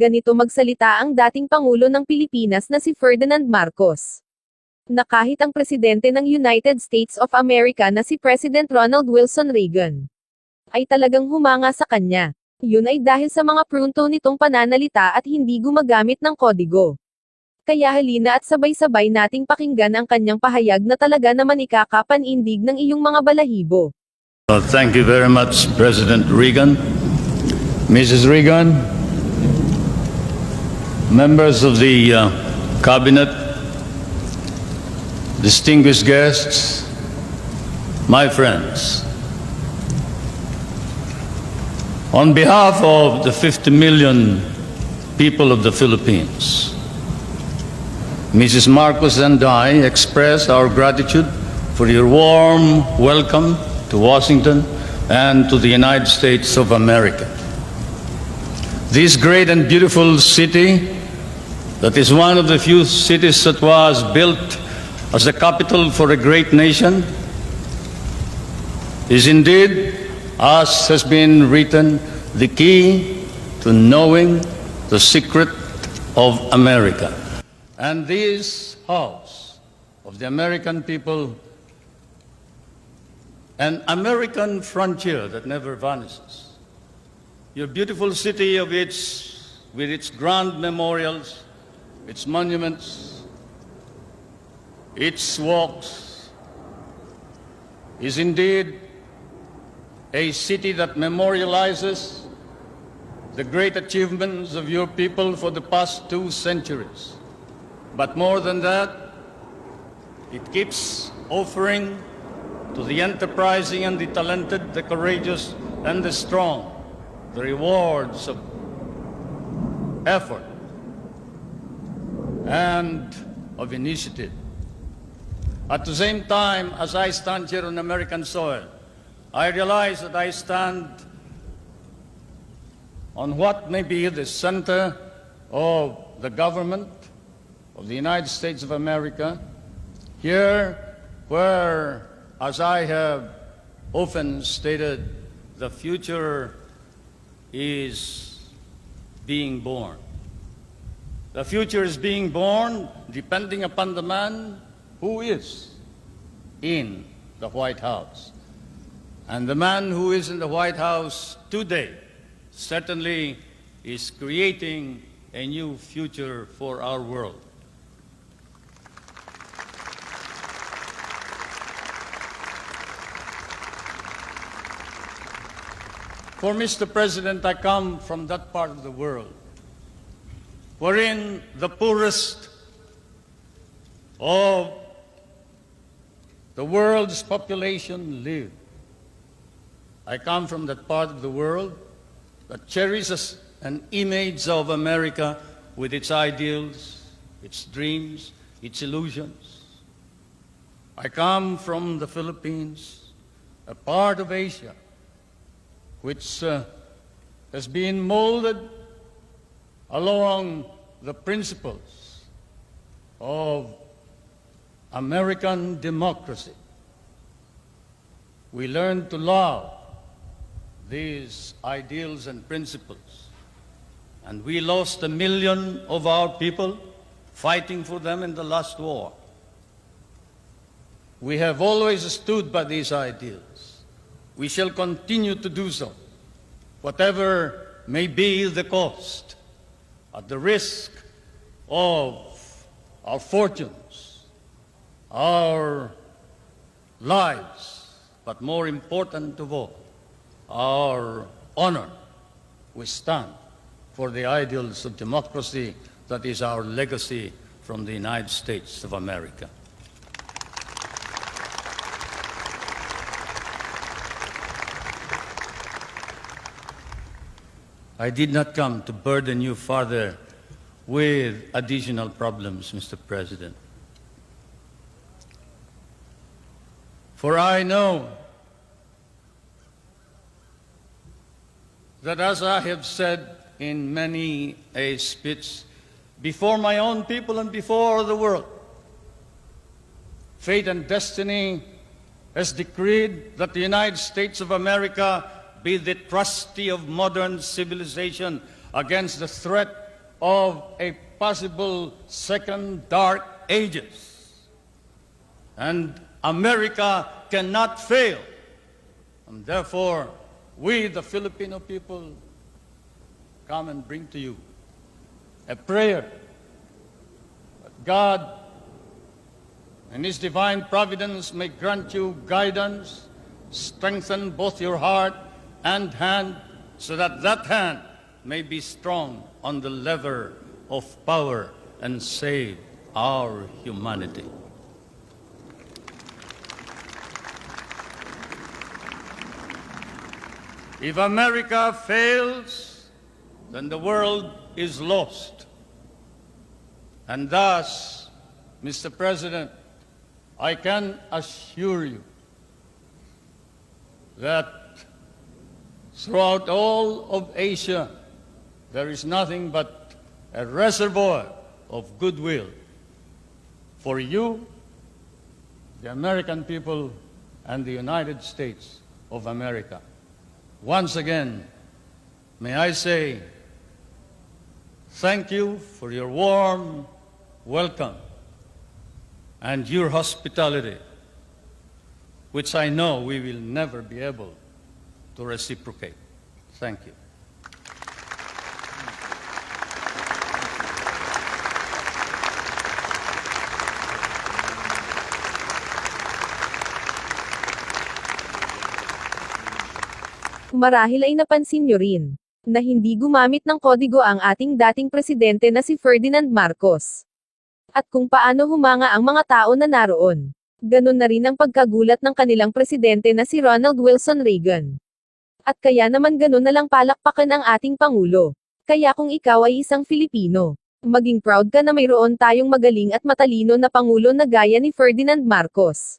ganito magsalita ang dating Pangulo ng Pilipinas na si Ferdinand Marcos. Na kahit ang presidente ng United States of America na si President Ronald Wilson Reagan ay talagang humanga sa kanya. Yun ay dahil sa mga prunto nitong pananalita at hindi gumagamit ng kodigo. Kaya halina at sabay-sabay nating pakinggan ang kanyang pahayag na talaga naman ikakapanindig ng iyong mga balahibo. Thank you very much, President Reagan. Mrs. Reagan, members of the Cabinet, distinguished guests, my friends. On behalf of the 50 million people of the Philippines, Mrs. Marcos and I express our gratitude for your warm welcome to Washington and to the United States of America. This great and beautiful city, that is one of the few cities that was built as the capital for a great nation, is indeed, as has been written, the key to knowing the secret of America. And this house of the American people, an American frontier that never vanishes. Your beautiful city with its grand memorials, its monuments, its walks, is indeed a city that memorializes the great achievements of your people for the past 2 centuries. But more than that, it keeps offering to the enterprising and the talented, the courageous and the strong, the rewards of effort and of initiative. At the same time, as I stand here on American soil, I realize that I stand on what may be the center of the government of the United States of America, here where, as I have often stated, the future is being born. The future is being born depending upon the man who is in the White House. And the man who is in the White House today certainly is creating a new future for our world. For Mr. President, I come from that part of the world wherein the poorest of the world's population live. I come from that part of the world that cherishes an image of America with its ideals, its dreams, its illusions. I come from the Philippines, a part of Asia, which has been molded along the principles of American democracy. We learn to love these ideals and principles, and we lost 1 million of our people fighting for them in the last war. We have always stood by these ideals. We shall continue to do so, whatever may be the cost, at the risk of our fortunes, our lives, but more important of all, our honor. We stand for the ideals of democracy that is our legacy from the United States of America. I did not come to burden you further with additional problems, Mr. President. For I know that, as I have said in many a speech before my own people and before the world, fate and destiny has decreed that the United States of America be the trustee of modern civilization against the threat of a possible second dark ages. And America cannot fail. And therefore, we, the Filipino people, come and bring to you a prayer that God, in His divine providence, may grant you guidance, strengthen both your heart and hand, so that that hand may be strong on the lever of power and save our humanity. If America fails, then the world is lost. And thus, Mr. President, I can assure you that throughout all of Asia, there is nothing but a reservoir of goodwill for you, the American people, and the United States of America. Once again, may I say thank you for your warm welcome and your hospitality, which I know we will never be able to reciprocate. Thank you. Marahil ay napansin nyo rin, na hindi gumamit ng kodigo ang ating dating presidente na si Ferdinand Marcos. At kung paano humanga ang mga tao na naroon. Ganon na rin ang pagkagulat ng kanilang presidente na si Ronald Wilson Reagan. At kaya naman ganon na lang palakpakan ang ating Pangulo. Kaya kung ikaw ay isang Filipino, maging proud ka na mayroon tayong magaling at matalino na Pangulo na gaya ni Ferdinand Marcos.